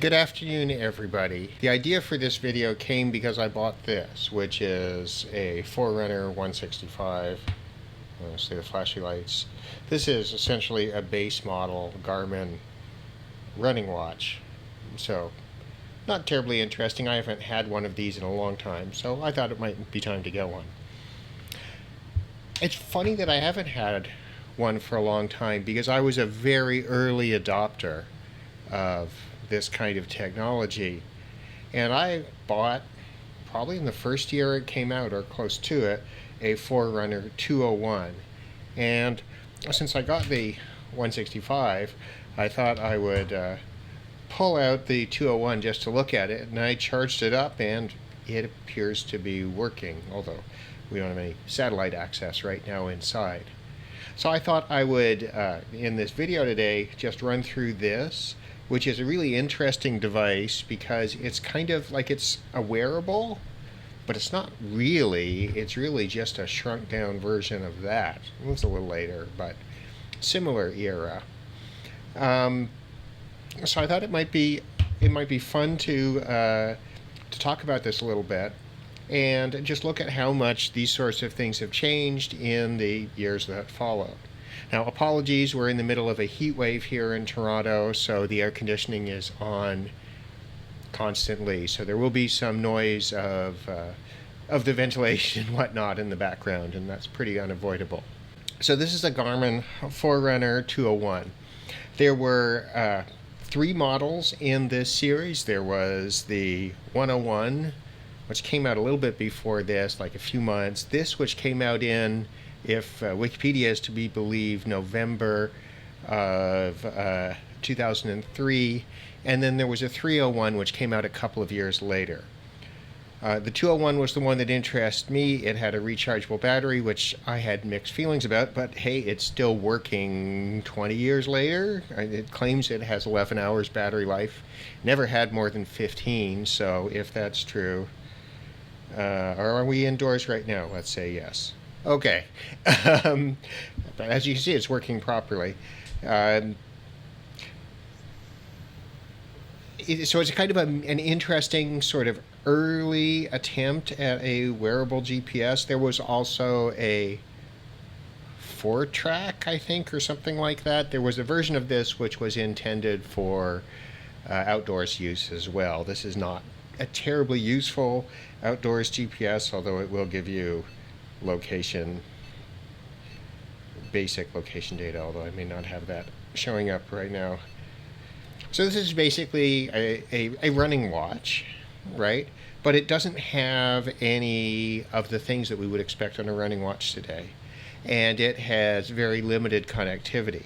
Good afternoon, everybody. The idea for this video came because I bought this, which is a Forerunner 165. See the flashy lights. This is essentially a base model Garmin running watch. So, not terribly interesting. I haven't had one of these in a long time, so I thought it might be time to get one. It's funny that I haven't had one for a long time because I was a very early adopter of this kind of technology, and I bought, probably in the first year it came out or close to it, a Forerunner 201. And since I got the 165, I thought I would pull out the 201 just to look at it, and I charged it up and it appears to be working, although we don't have any satellite access right now inside. So I thought I would, in this video today, just run through this, which is a really interesting device because it's kind of like it's a wearable, but it's not really. It's really just a shrunk down version of that. It was a little later, but similar era. So I thought it might be fun to talk about this a little bit and just look at how much these sorts of things have changed in the years that followed. Now, apologies, we're in the middle of a heat wave here in Toronto, so the air conditioning is on constantly. So there will be some noise of the ventilation and whatnot in the background, and that's pretty unavoidable. So this is a Garmin Forerunner 201. There were 3 models in this series. There was the 101, which came out a little bit before this, like a few months. This, which came out in, if Wikipedia is to be believed, November of 2003, and then there was a 301 which came out a couple of years later. The 201 was the one that interested me. It had a rechargeable battery, which I had mixed feelings about, but hey, it's still working 20 years later. It claims it has 11 hours battery life. Never had more than 15, so if that's true. Are we indoors right now? Let's say yes. Okay. But as you can see, it's working properly. So it's kind of an interesting sort of early attempt at a wearable GPS. There was also a 4-track, I think, or something like that. There was a version of this which was intended for outdoors use as well. This is not a terribly useful outdoors GPS, although it will give you basic location data, although I may not have that showing up right now. So this is basically a running watch, right? But it doesn't have any of the things that we would expect on a running watch today. And it has very limited connectivity.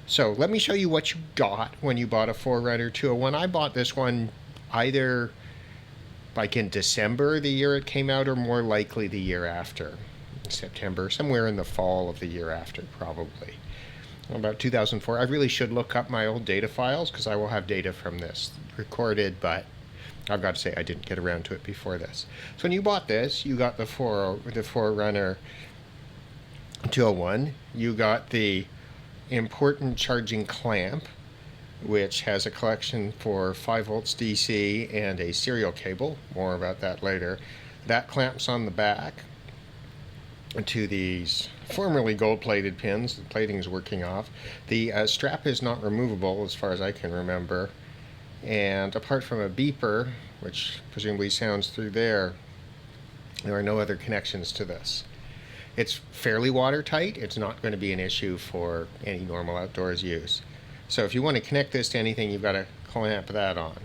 So let me show you what you got when you bought a Forerunner 201. I bought this one either like in December the year it came out, or more likely the year after, September, somewhere in the fall of the year after, probably. About 2004. I really should look up my old data files because I will have data from this recorded, but I've got to say I didn't get around to it before this. So when you bought this, you got the Forerunner 201. You got the important charging clamp, which has a collection for 5 volts DC and a serial cable. More about that later. That clamps on the back to these formerly gold-plated pins. The plating is working off. The strap is not removable as far as I can remember. And apart from a beeper, which presumably sounds through there are no other connections to this. It's fairly watertight. It's not going to be an issue for any normal outdoors use. So if you want to connect this to anything, you've got to clamp that on.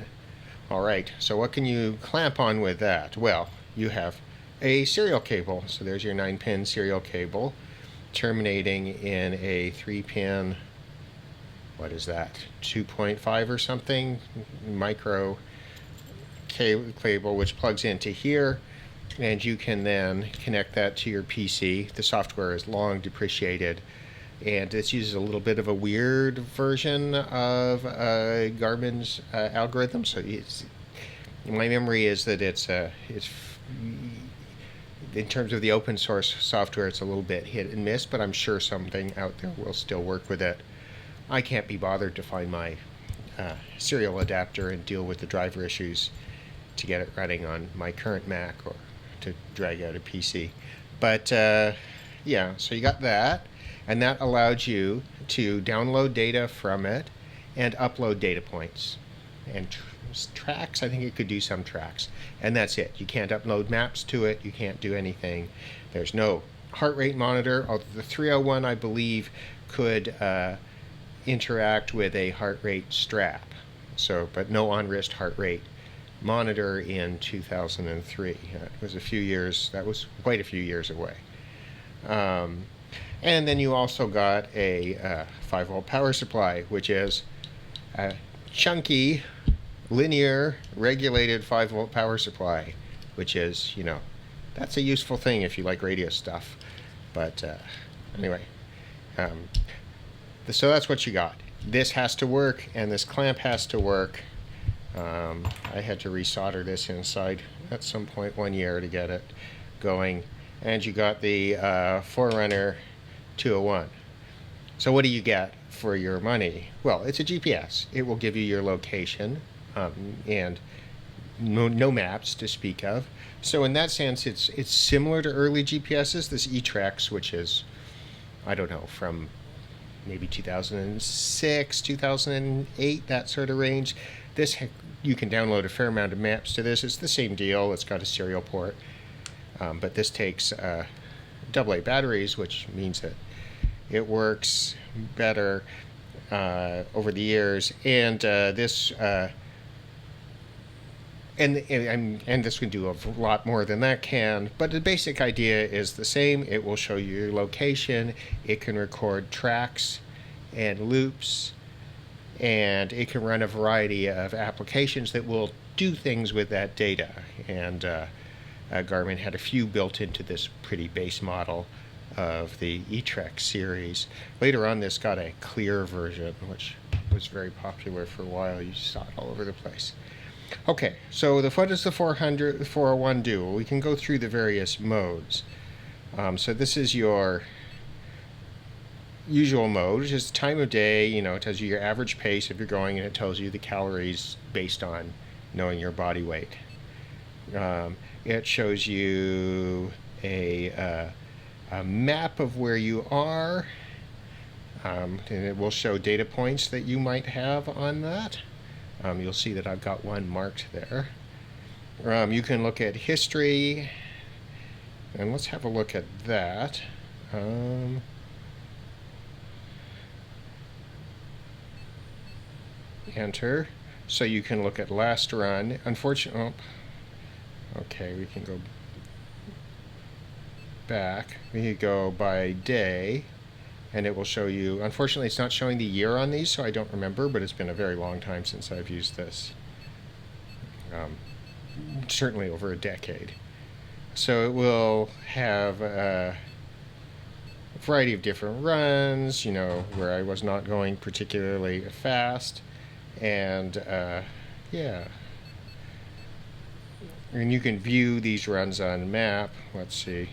All right, so what can you clamp on with that? Well, you have a serial cable. So there's your 9-pin serial cable terminating in a 3-pin, what is that, 2.5 or something, micro cable, which plugs into here. And you can then connect that to your PC. The software is long depreciated, and this uses a little bit of a weird version of Garmin's algorithm. So my memory is that it's in terms of the open source software, it's a little bit hit and miss, but I'm sure something out there will still work with it. I can't be bothered to find my serial adapter and deal with the driver issues to get it running on my current Mac or to drag out a PC. But yeah, so you got that, and that allowed you to download data from it and upload data points and tracks. I think it could do some tracks, and that's it. You can't upload maps to it. You can't do anything. There's no heart rate monitor. Although the 301, I believe, could interact with a heart rate strap. So, but no on-wrist heart rate monitor in 2003. It was a few years. That was quite a few years away. And then you also got a 5-volt power supply, which is a chunky, linear, regulated 5-volt power supply, which is, you know, that's a useful thing if you like radio stuff. But anyway, so that's what you got. This has to work, and this clamp has to work. I had to resolder this inside at some point one year to get it going. And you got the Forerunner 201. So what do you get for your money? Well, it's a GPS. It will give you your location, and no maps to speak of. So in that sense, it's similar to early GPSs. This eTrex, which is, I don't know, from maybe 2006, 2008, that sort of range. This, you can download a fair amount of maps to this. It's the same deal. It's got a serial port. But this takes AA batteries, which means that it works better over the years. And this and this can do a lot more than that can. But the basic idea is the same. It will show you your location. It can record tracks and loops, and it can run a variety of applications that will do things with that data. And Garmin had a few built into this pretty base model of the eTrex series. Later on, this got a clear version, which was very popular for a while. You saw it all over the place. Okay, so what does the 401 do? Well, we can go through the various modes. So this is your usual mode, which is time of day. You know, it tells you your average pace if you're going, and it tells you the calories based on knowing your body weight. It shows you a map of where you are, and it will show data points that you might have on that. You'll see that I've got one marked there. You can look at history, and let's have a look at that. Enter. So you can look at last run. Unfortunately, okay, we can go back. We can go by day, and it will show you. Unfortunately, it's not showing the year on these, so I don't remember, but it's been a very long time since I've used this. Certainly over a decade. So it will have a variety of different runs, you know, where I was not going particularly fast, and yeah. And you can view these runs on map. Let's see.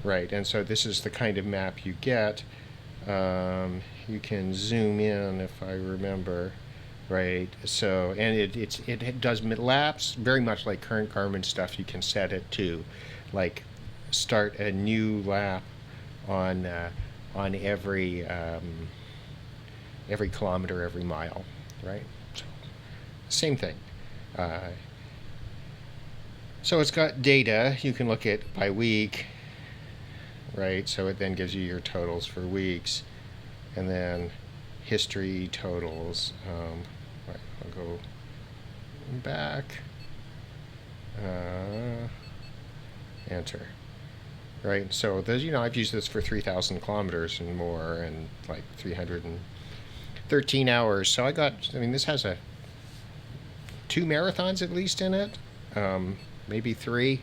Right, and so this is the kind of map you get. You can zoom in if I remember. Right, so, and it does mid-lapse, very much like current Garmin stuff. You can set it to, like, start a new lap on every kilometer, every mile, right? So, same thing. So it's got data. You can look at by week, right? So it then gives you your totals for weeks, and then history totals. Right, I'll go back. Enter. Right, so those, you know, I've used this for 3,000 kilometers and more, and like 313 hours. So I mean, this has 2 marathons at least in it, maybe 3.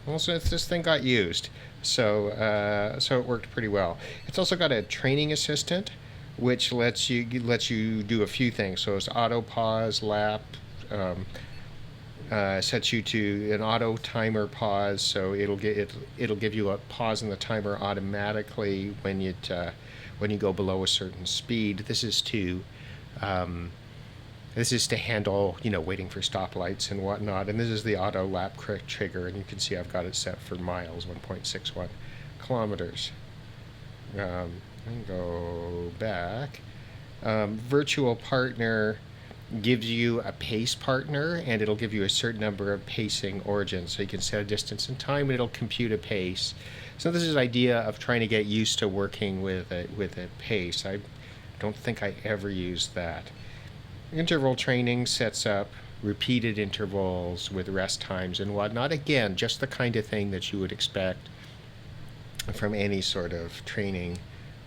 Also, this thing got used, so so it worked pretty well. It's also got a training assistant, which lets you do a few things. So it's auto pause, lap, sets you to an auto timer pause. So it'll give you a pause in the timer automatically when you go below a certain speed. This is to This is to handle, waiting for stoplights and whatnot. And this is the auto lap trigger, and you can see I've got it set for miles, 1.61 kilometers. Let me go back. Virtual partner gives you a pace partner, and it'll give you a certain number of pacing origins. So you can set a distance and time, and it'll compute a pace. So this is the idea of trying to get used to working with a pace. I don't think I ever used that. Interval training sets up repeated intervals with rest times and whatnot. Again, just the kind of thing that you would expect from any sort of training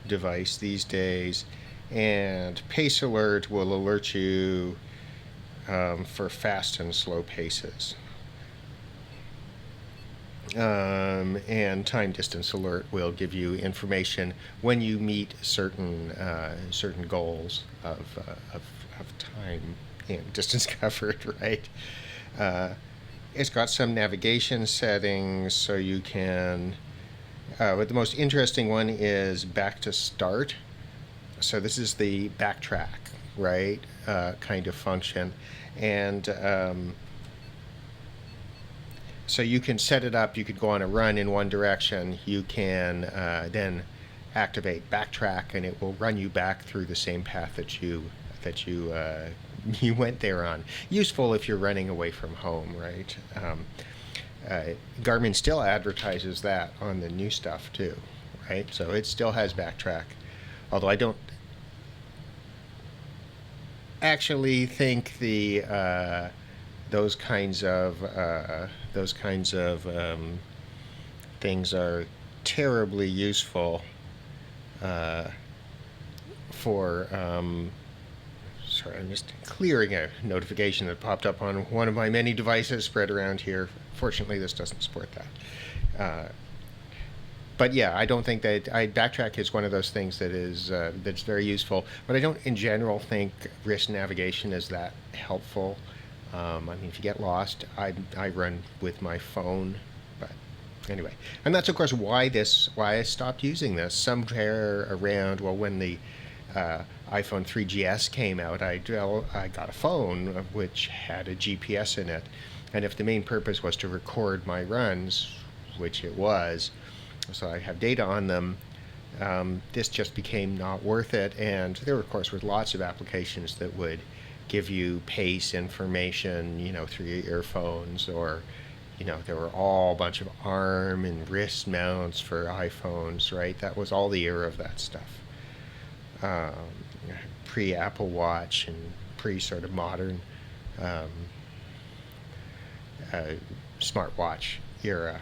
device these days. And Pace Alert will alert you for fast and slow paces. And Time Distance Alert will give you information when you meet certain goals of time and distance covered, right? It's got some navigation settings, so you can. But the most interesting one is back to start. So this is the backtrack, right? Kind of function, and so you can set it up. You could go on a run in one direction. You can then activate backtrack, and it will run you back through the same path that you went there on. Useful if you're running away from home, right? Garmin still advertises that on the new stuff too, right? So it still has backtrack, although I don't actually think those kinds of things are terribly useful for. Sorry, I'm just clearing a notification that popped up on one of my many devices spread around here. Fortunately, this doesn't support that. But yeah, I don't think that backtrack is one of those things that is that's very useful. But I don't, in general, think wrist navigation is that helpful. I mean, if you get lost, I run with my phone. But anyway, and that's of course why I stopped using this somewhere around when the iPhone 3GS came out. I got a phone which had a GPS in it, and if the main purpose was to record my runs, which it was, so I have data on them, this just became not worth it. And there, of course, were lots of applications that would give you pace information, through your earphones, or, there were all a bunch of arm and wrist mounts for iPhones, right? That was all the era of that stuff. Pre-Apple Watch and pre-sort of modern smartwatch era.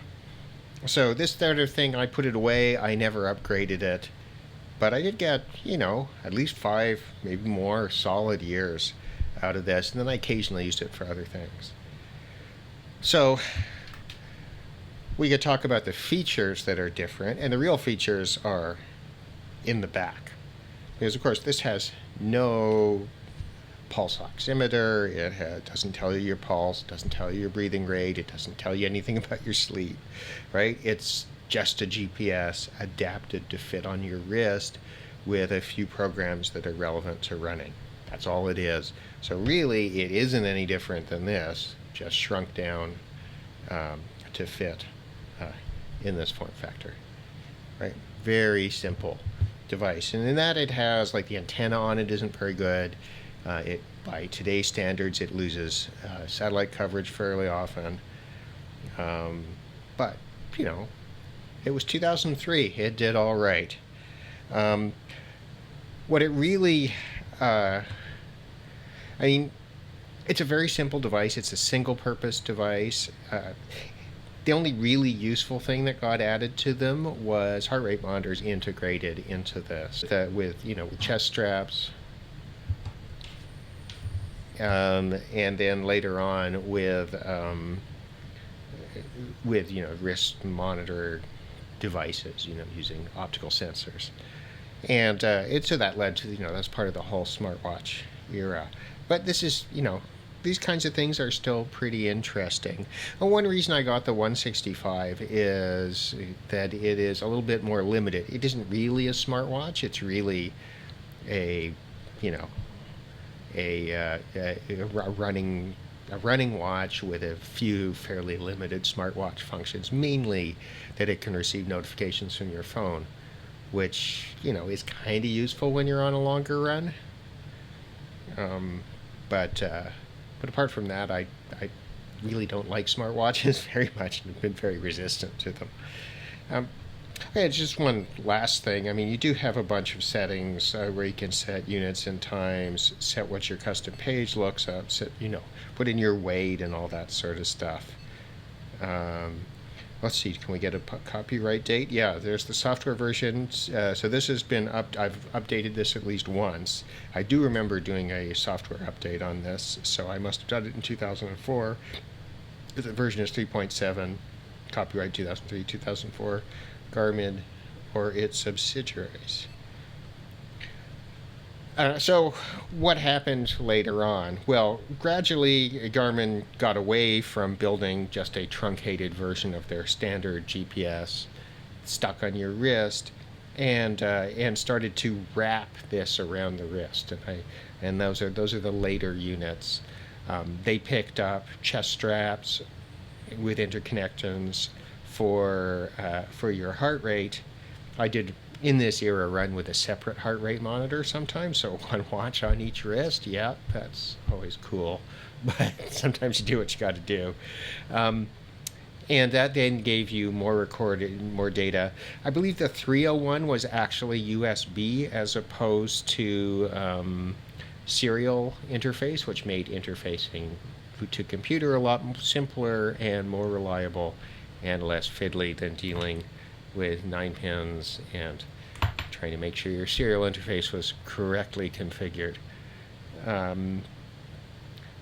So this sort of thing, I put it away. I never upgraded it. But I did get, at least 5, maybe more solid years out of this. And then I occasionally used it for other things. So we could talk about the features that are different. And the real features are in the back. Because, of course, this has no pulse oximeter. It doesn't tell you your pulse. It doesn't tell you your breathing rate. It doesn't tell you anything about your sleep, right? It's just a GPS adapted to fit on your wrist with a few programs that are relevant to running. That's all it is. So really, it isn't any different than this, just shrunk down to fit in this form factor, right? Very simple device. And in that, it has, the antenna on it isn't very good. By today's standards, it loses satellite coverage fairly often. But, it was 2003. It did all right. What it really, it's a very simple device. It's a single-purpose device. The only really useful thing that got added to them was heart rate monitors integrated into this with chest straps. And then later on with wrist monitor devices, using optical sensors, and so that led to that's part of the whole smartwatch era. But this is these kinds of things are still pretty interesting. And one reason I got the 165 is that it is a little bit more limited. It isn't really a smartwatch. It's really a a running watch with a few fairly limited smartwatch functions, mainly that it can receive notifications from your phone, which is kind of useful when you're on a longer run. Um, but apart from that, I really don't like smartwatches very much and have been very resistant to them. Um, Okay, just one last thing. I mean, you do have a bunch of settings where you can set units and times, set what your custom page looks up, put in your weight and all that sort of stuff. Um, let's see, can we get a copyright date? Yeah, there's the software version. So this has been I've updated this at least once. I do remember doing a software update on this, so I must have done it in 2004. The version is 3.7, copyright 2003, 2004. Garmin or its subsidiaries. So what happened later on? Well, gradually Garmin got away from building just a truncated version of their standard GPS stuck on your wrist, and started to wrap this around the wrist. And those are the later units. They picked up chest straps with interconnections for your heart rate. I did in this era run with a separate heart rate monitor sometimes, so one watch on each wrist. Yeah, that's always cool, but sometimes you do what you got to do. And that then gave you more data. I believe the 301 was actually USB as opposed to serial interface, which made interfacing to computer a lot simpler and more reliable and less fiddly than dealing with 9 pins and trying to make sure your serial interface was correctly configured.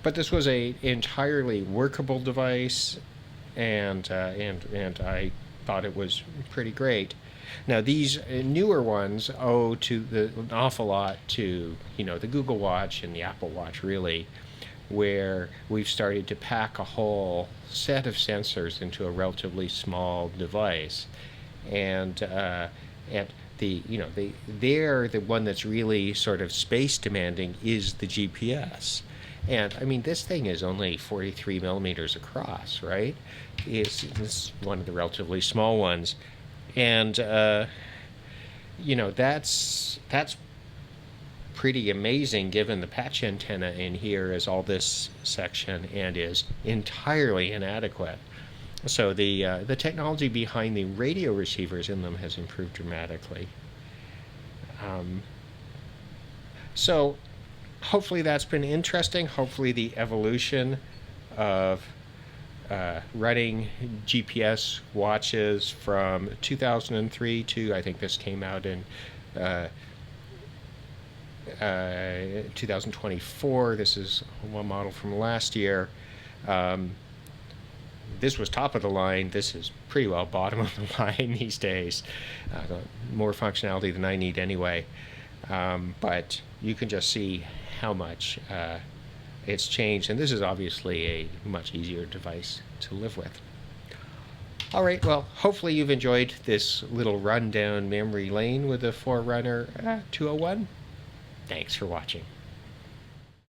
But this was an entirely workable device, and I thought it was pretty great. Now these newer ones owe an awful lot to the Google Watch and the Apple Watch, really, where we've started to pack a whole set of sensors into a relatively small device, and the one that's really sort of space demanding is the GPS. And I mean, this thing is only 43 millimeters across, right? It's one of the relatively small ones, and that's pretty amazing given the patch antenna in here is all this section and is entirely inadequate. So the technology behind the radio receivers in them has improved dramatically. So hopefully that's been interesting. Hopefully the evolution of running GPS watches from 2003 to, I think this came out in 2024. This is one model from last year. This was top of the line. This is pretty well bottom of the line these days. More functionality than I need anyway. But you can just see how much it's changed, and this is obviously a much easier device to live with. All right, well, hopefully you've enjoyed this little run down memory lane with the Forerunner 201. Thanks for watching.